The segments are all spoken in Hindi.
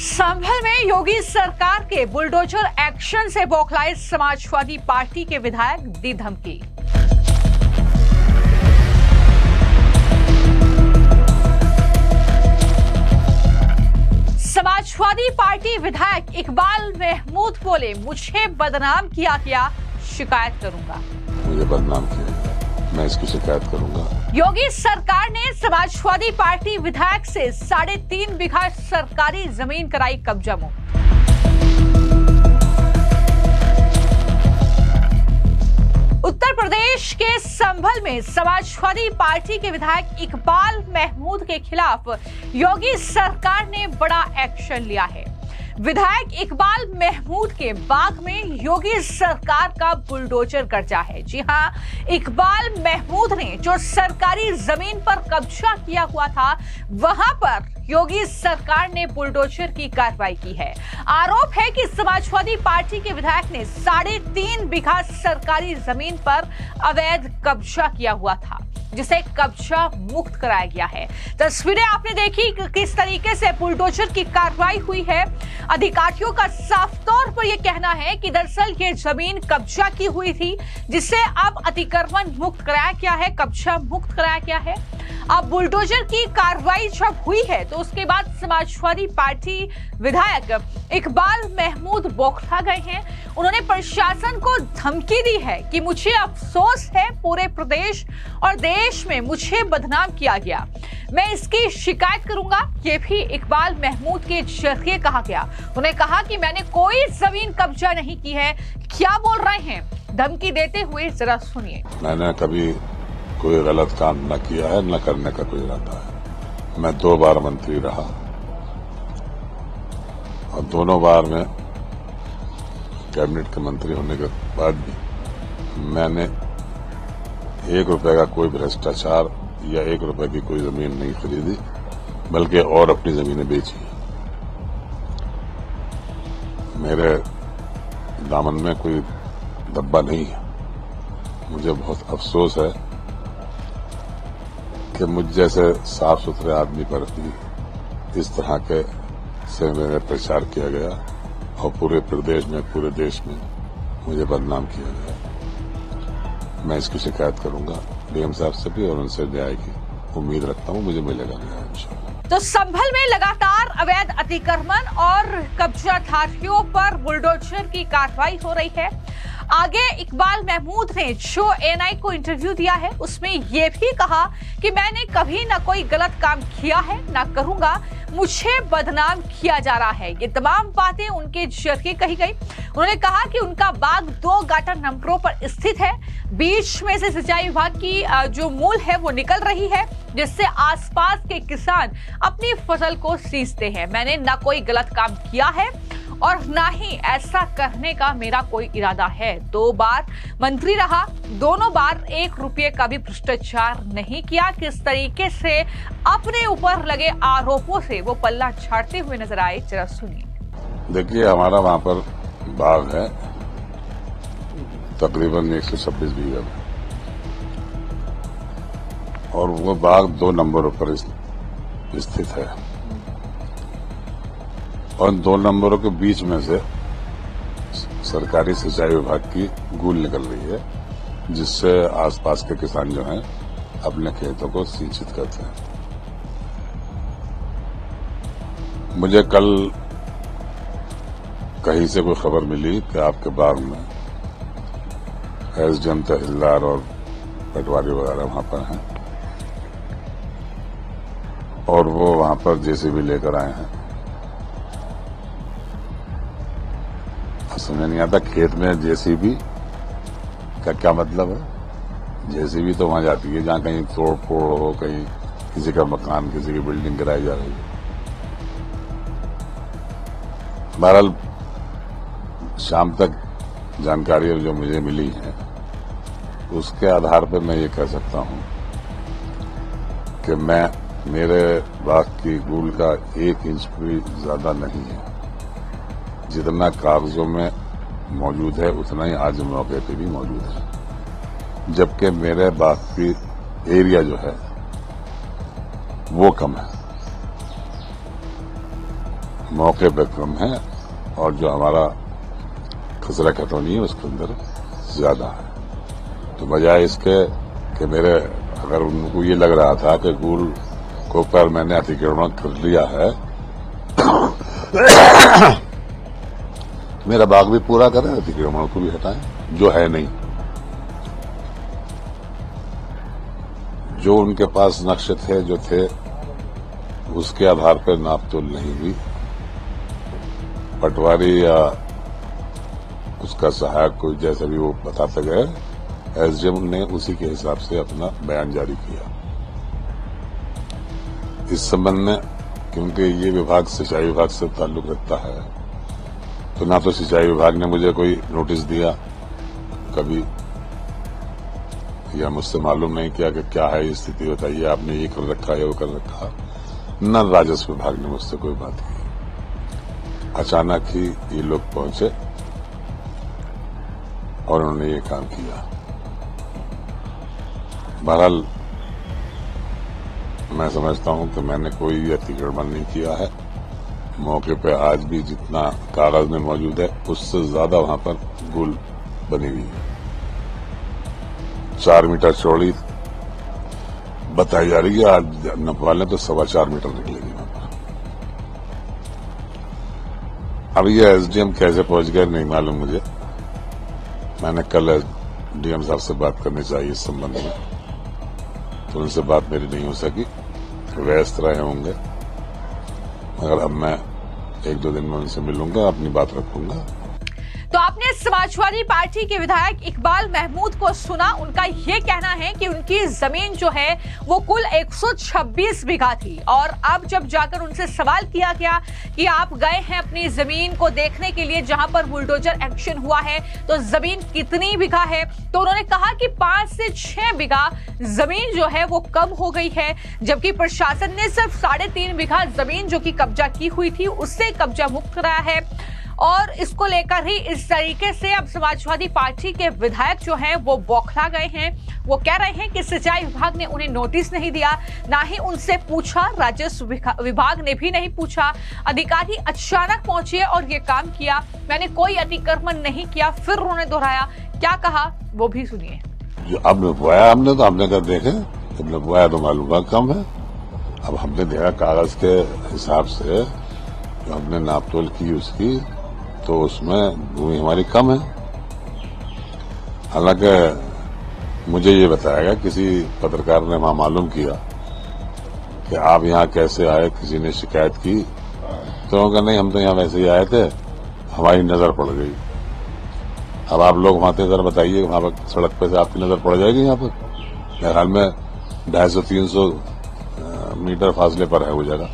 संभल में योगी सरकार के बुलडोजर एक्शन से बौखलाए समाजवादी पार्टी के विधायक, दी धमकी। समाजवादी पार्टी विधायक इकबाल महमूद बोले, मुझे बदनाम किया गया, शिकायत करूंगा। मुझे बदनाम किया गया, मैं इसकी शिकायत करूंगा। योगी सरकार ने समाजवादी पार्टी विधायक से 3.5 बीघा सरकारी जमीन कराई कब्जा मुक्त। उत्तर प्रदेश के संभल में समाजवादी पार्टी के विधायक इकबाल महमूद के खिलाफ योगी सरकार ने बड़ा एक्शन लिया है। विधायक इकबाल महमूद के बाग में योगी सरकार का बुलडोजर कब्जा है। जी हां, इकबाल महमूद ने जो सरकारी जमीन पर कब्जा किया हुआ था, वहां पर योगी सरकार ने बुलडोजर की कार्रवाई की है। आरोप है कि समाजवादी पार्टी के विधायक ने 3.5 बीघा सरकारी जमीन पर अवैध कब्जा किया हुआ था, जिसे कब्जा मुक्त कराया गया है। तस्वीरें आपने देखी किस तरीके से बुलडोजर की कार्रवाई हुई है। अधिकारियों का साफ तौर पर यह कहना है कि दरअसल ये जमीन कब्जा की हुई थी, जिसे अब अतिक्रमण मुक्त कराया गया है, कब्जा मुक्त कराया गया है। अब बुलडोजर की कार्रवाई जब हुई है तो उसके बाद समाजवादी पार्टी विधायक इकबाल महमूद बौखला गए हैं। उन्होंने प्रशासन को धमकी दी है कि मुझे अफसोस है, पूरे प्रदेश और देश में मुझे बदनाम किया गया, मैं इसकी शिकायत करूंगा। ये भी इकबाल महमूद के जरिए कहा गया। उन्होंने कहा कि मैंने कोई जमीन कब्जा नहीं की है। क्या बोल रहे हैं, धमकी देते हुए जरा सुनिए। मैंने कभी कोई गलत काम न किया है, न करने का कोई इरादा है। मैं 2 बार मंत्री रहा और दोनों बार में कैबिनेट के मंत्री होने के बाद भी मैंने 1 रुपए का कोई भ्रष्टाचार या 1 रुपए की कोई जमीन नहीं खरीदी, बल्कि और अपनी जमीनें बेची। मेरे दामन में कोई धब्बा नहीं है। मुझे बहुत अफसोस है कि मुझ जैसे साफ सुथरे आदमी पर भी इस तरह के से मेरे प्रचार किया गया और पूरे प्रदेश में, पूरे देश में मुझे बदनाम किया गया। मैं इसकी शिकायत करूंगा डीएम साहब से भी और उनसे न्याय की उम्मीद रखता हूं, मुझे मिलेगा न्याय इंशाल्लाह। तो संभल में लगातार अवैध अतिक्रमण और कब्जाधारियों पर बुलडोजर की कार्रवाई हो रही है। आगे इकबाल महमूद ने जो एएनआई को इंटरव्यू दिया है, उसमें यह भी कहा कि मैंने कभी ना कोई गलत काम किया है, ना करूंगा, मुझे बदनाम किया जा रहा है। ये तमाम बातें उनके जरिए कही गई। उन्होंने कहा कि उनका बाग 2 गाटर नंबरों पर स्थित है। बीच में से सिंचाई विभाग की जो मूल है वो निकल रही है, जिससे आसपास के किसान अपनी फसल को सींचते हैं। मैंने ना कोई गलत काम किया है और ना ही ऐसा करने का मेरा कोई इरादा है। 2 बार मंत्री रहा, दोनों बार 1 रुपये का भी भ्रष्टाचार नहीं किया। किस तरीके से अपने ऊपर लगे आरोपों से वो पल्ला झाड़ते हुए नजर आए, जरा सुनिए। देखिए, हमारा वहां पर बाग है तकरीबन 126 बीघा में, और वो बाग 2 नंबरों पर स्थित है और 2 नंबरों के बीच में से सरकारी सिंचाई विभाग की गूल निकल रही है, जिससे आसपास के किसान जो हैं अपने खेतों को सिंचित करते हैं। मुझे कल कहीं से कोई खबर मिली कि आपके बाग में एसडीएम तहसीलदार और पटवारी वगैरह वहां पर हैं और वो वहां पर जेसीबी लेकर आए हैं। समझ नहीं आता, खेत में जेसीबी का क्या मतलब है। जेसीबी तो वहां जाती है जहां कहीं तोड़ फोड़ हो, कहीं किसी का मकान, किसी की बिल्डिंग गिराई जा रही है। बहरहाल शाम तक जानकारी जो मुझे मिली है, उसके आधार पर मैं ये कह सकता हूं कि मेरे बाग की गूल का 1 इंच भी ज्यादा नहीं है। जितना कागजों में मौजूद है उतना ही आज मौके पे भी मौजूद है, जबकि मेरे बाग की एरिया जो है वो कम है। मौके पे कम है और जो हमारा खसरा खतौनी है उसके अंदर ज्यादा है। तो बजाय इसके कि मेरे अगर उनको ये लग रहा था कि गुल को पर मैंने अतिक्रमण कर लिया है मेरा बाग भी पूरा करें, अतिक्रमण को भी हटाएं, जो है नहीं। जो उनके पास नक्शे थे जो थे उसके आधार पर नापतोल नहीं हुई। पटवारी या उसका सहायक कोई जैसा भी वो बताते गए, एसडीएम ने उसी के हिसाब से अपना बयान जारी किया। इस संबंध में क्योंकि ये विभाग सिंचाई विभाग से ताल्लुक रखता है, तो ना तो सिंचाई विभाग ने मुझे कोई नोटिस दिया कभी, या मुझसे मालूम नहीं किया कि क्या है स्थिति बताइए, आपने ये कर रखा है वो कर रखा। न राजस्व विभाग ने मुझसे कोई बात की। अचानक ही ये लोग पहुंचे और उन्होंने ये काम किया। बहरहाल मैं समझता हूं कि मैंने कोई अतिक्रमण नहीं किया है। मौके पे आज भी जितना कागज में मौजूद है उससे ज्यादा वहां पर गुल बनी हुई है। 4 मीटर चौड़ी बताई जा रही है, आज नपवाले तो 4.25 मीटर निकलेगी वहां पर। अब ये एसडीएम कैसे पहुंच गए नहीं मालूम मुझे। मैंने कल डीएम साहब से बात करनी चाहिए इस संबंध में, तो उनसे बात मेरी नहीं हो सकी, व्यस्त रहे होंगे। मगर अब मैं 1-2 दिन में उनसे मिलूंगा, अपनी बात रखूंगा। तो आपने समाजवादी पार्टी के विधायक इकबाल महमूद को सुना। उनका ये कहना है कि उनकी जमीन जो है वो कुल 126 बीघा थी, और अब जब जाकर उनसे सवाल किया गया कि आप गए हैं अपनी जमीन को देखने के लिए जहां पर बुलडोजर एक्शन हुआ है, तो जमीन कितनी बीघा है, तो उन्होंने कहा कि 5 से 6 बीघा जमीन जो है वो कम हो गई है, जबकि प्रशासन ने सिर्फ 3.5 बीघा जमीन जो कि कब्जा की हुई थी उससे कब्जा मुक्त कराया है। और इसको लेकर ही इस तरीके से अब समाजवादी पार्टी के विधायक जो हैं वो बौखला गए हैं। वो कह रहे हैं कि सिंचाई विभाग ने उन्हें नोटिस नहीं दिया, ना ही उनसे पूछा, राजस्व विभाग ने भी नहीं पूछा। अधिकारी अचानक पहुंचे और ये काम किया। मैंने कोई अतिक्रमण नहीं किया। फिर उन्होंने दोहराया, क्या कहा वो भी सुनिए। जो अब बोया हमने तो हमने कर देखे, हमने बोया तो मालूम कम है। अब हमने देखा कागज के हिसाब से जो हमने नापतोल की उसकी, तो उसमें भूमि हमारी कम है। हालांकि मुझे ये बताया गया, किसी पत्रकार ने वहां मालूम किया कि आप यहाँ कैसे आए, किसी ने शिकायत की, तो उन्होंने कहा नहीं हम तो यहाँ वैसे ही आए थे, हमारी नजर पड़ गई। अब आप लोग वहां थे, जरा बताइए वहां पर सड़क पे से आपकी नजर पड़ जाएगी। यहाँ पर मेरे ख्याल में 250-300 मीटर फासले पर है वो जगह।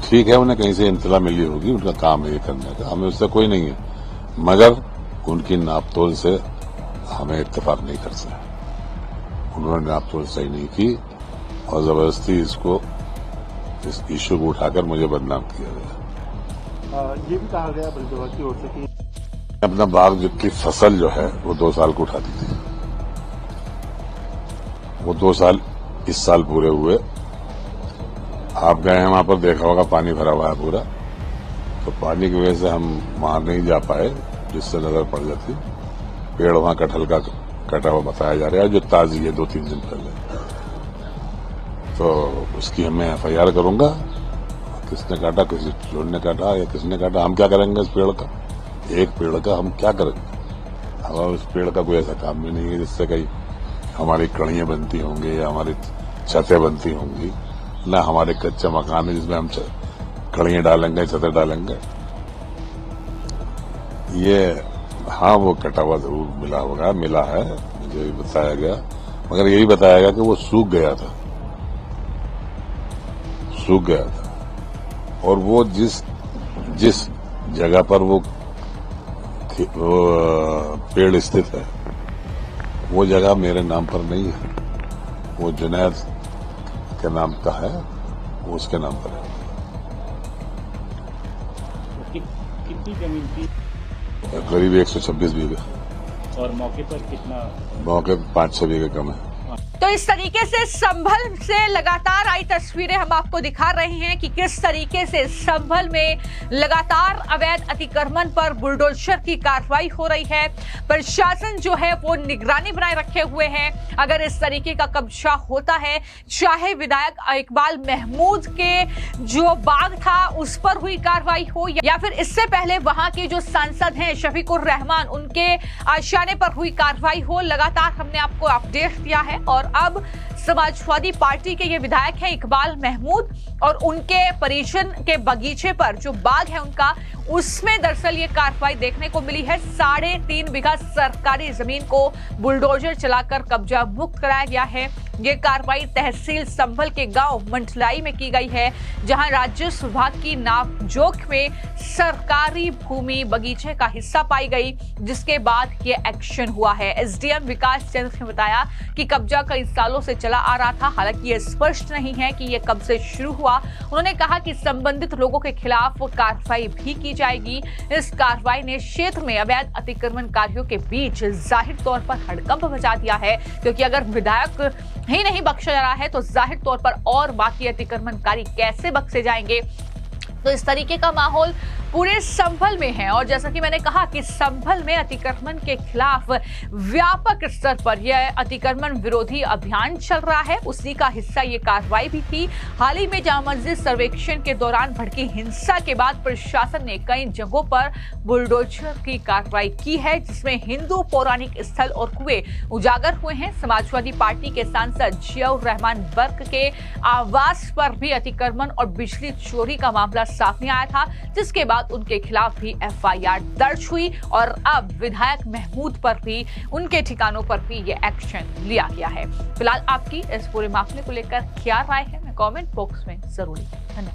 ठीक है, उन्हें कहीं से इंतला मिली होगी, उनका काम है ये करने का, हमें उससे कोई नहीं है, मगर उनकी नापतोल से हमें इत्तेफाक नहीं कर सकते। उन्होंने नापतोल सही नहीं की और जबरदस्ती इस इश्यू को उठाकर मुझे बदनाम किया गया। ये भी कहा गया वन विभाग की ओर से कि अपना बाग की फसल जो है वो 2 साल को उठा दी थी। वो 2 साल इस साल पूरे हुए। आप गए हैं वहां पर, देखा होगा पानी भरा हुआ है पूरा, तो पानी की वजह से हम वहां नहीं जा पाए, जिससे नजर पड़ जाती। पेड़ वहां कटहल का कटा हुआ बताया जा रहा है, जो ताजी है 2-3 दिन पहले, तो उसकी मैं FIR करूंगा। किसने काटा, किसी चोर ने काटा या किसने काटा, हम क्या करेंगे इस पेड़ का? एक पेड़ का हम क्या करेंगे? हमारा उस पेड़ का कोई ऐसा काम भी नहीं है जिससे कहीं हमारी कड़ियां बनती होंगी या हमारी छतें बनती होंगी। न हमारे कच्चे मकान है जिसमें हम कड़ियां डालेंगे, छतें डालेंगे। ये हाँ, वो कटा हुआ जरूर मिला है, मुझे भी बताया गया, मगर यही बताया गया कि वो सूख गया था। और वो जिस जगह पर वो पेड़ स्थित है वो जगह मेरे नाम पर नहीं है, वो जुनैद के नाम का है, वो उसके नाम पर है। कितनी जमीन थी? करीब 126 बीघे। और मौके पर कितना? मौके 5-6 बीघे कम है। तो इस तरीके से संभल से लगातार आई तस्वीरें हम आपको दिखा रहे हैं कि किस तरीके से संभल में लगातार अवैध अतिक्रमण पर बुलडोजर की कार्रवाई हो रही है। प्रशासन जो है वो निगरानी बनाए रखे हुए है। अगर इस तरीके का कब्जा होता है, चाहे विधायक इकबाल महमूद के जो बाग था उस पर हुई कार्रवाई हो या फिर इससे पहले वहां के जो सांसद हैं शफीकुर रहमान उनके आशियाने पर हुई कार्रवाई हो, लगातार हमने आपको अपडेट दिया है। और अब समाजवादी पार्टी के ये विधायक हैं इकबाल महमूद और उनके परिजन के बगीचे पर जो बाग है उनका, उसमें दरअसल ये कार्रवाई देखने को मिली है। 3.5 बीघा सरकारी जमीन को बुलडोजर चलाकर कब्जा मुक्त कराया गया है। ये कार्रवाई तहसील संभल के गांव मंडलाई में की गई है, जहां राजस्व विभाग की नापजोख में सरकारी भूमि बगीचे का हिस्सा पाई गई, जिसके बाद ये एक्शन हुआ है। एसडीएम विकास चंद्र ने बताया कि कब्जा कई सालों से चला आ रहा था, हालांकि ये स्पष्ट नहीं है कि ये कब से शुरू हुआ। उन्होंने कहा कि संबंधित लोगों के खिलाफ कार्रवाई भी की जाएगी। इस कार्रवाई ने क्षेत्र में अवैध अतिक्रमणकारियों के बीच जाहिर तौर पर हड़कंप मचा दिया है, क्योंकि अगर विधायक ही नहीं बख्शा जा रहा है तो जाहिर तौर पर और बाकी अतिक्रमणकारी कैसे बख्शे जाएंगे। तो इस तरीके का माहौल पूरे संभल में है। और जैसा कि मैंने कहा कि संभल में अतिक्रमण के खिलाफ व्यापक स्तर पर यह अतिक्रमण विरोधी अभियान चल रहा है, उसी का हिस्सा ये कार्रवाई भी थी। हाल ही में जामा मस्जिद सर्वेक्षण के दौरान भड़की हिंसा के बाद प्रशासन ने कई जगहों पर बुलडोजर की कार्रवाई की है, जिसमें हिंदू पौराणिक स्थल और कुएं उजागर हुए हैं। समाजवादी पार्टी के सांसद जियाउर रहमान बर्क के आवास पर भी अतिक्रमण और बिजली चोरी का मामला सामने आया था, जिसके बाद उनके खिलाफ भी एफआईआर दर्ज हुई और अब विधायक महमूद पर भी उनके ठिकानों पर भी ये एक्शन लिया गया है। फिलहाल आपकी इस पूरे मामले को लेकर क्या राय है, मैं कमेंट बॉक्स में जरूर लिखें। धन्यवाद।